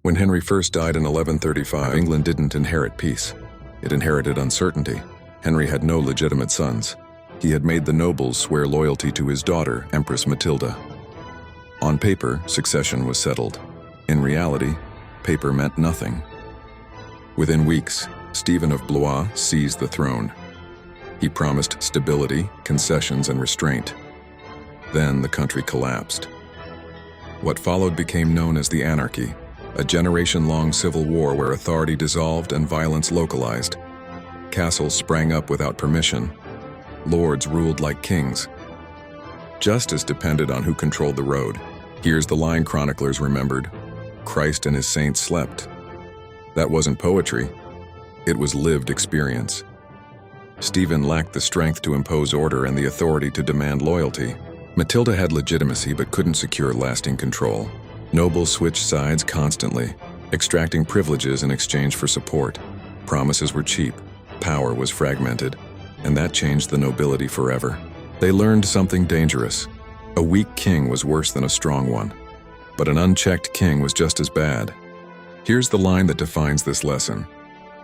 When Henry first died in 1135, England didn't inherit peace. It inherited uncertainty. Henry had no legitimate sons. He had made the nobles swear loyalty to his daughter, Empress Matilda. On paper, succession was settled. In reality, paper meant nothing. Within weeks, Stephen of Blois seized the throne. He promised stability, concessions, and restraint. Then the country collapsed. What followed became known as the Anarchy, a generation-long civil war where authority dissolved and violence localized. Castles sprang up without permission. Lords ruled like kings. Justice depended on who controlled the road. Here's the line chroniclers remembered: Christ and his saints slept. That wasn't poetry. It was lived experience. Stephen lacked the strength to impose order and the authority to demand loyalty. Matilda had legitimacy but couldn't secure lasting control. Nobles switched sides constantly, extracting privileges in exchange for support. Promises were cheap, power was fragmented, and that changed the nobility forever. They learned something dangerous. A weak king was worse than a strong one, but an unchecked king was just as bad. Here's the line that defines this lesson: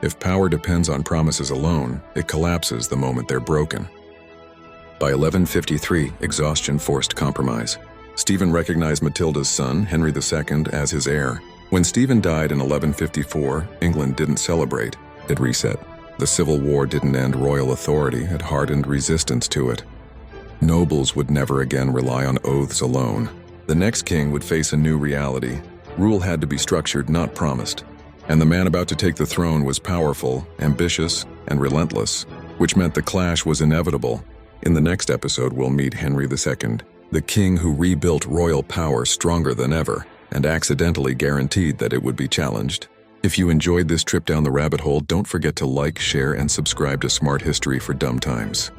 if power depends on promises alone, it collapses the moment they're broken. By 1153, exhaustion forced compromise. Stephen recognized Matilda's son, Henry II, as his heir. When Stephen died in 1154, England didn't celebrate, it reset. The Civil War didn't end royal authority, it hardened resistance to it. Nobles would never again rely on oaths alone. The next king would face a new reality. Rule had to be structured, not promised. And the man about to take the throne was powerful, ambitious, and relentless, which meant the clash was inevitable. In the next episode, we'll meet Henry II, the king who rebuilt royal power stronger than ever and accidentally guaranteed that it would be challenged. If you enjoyed this trip down the rabbit hole, don't forget to like, share, and subscribe to Smart History for Dumb Times.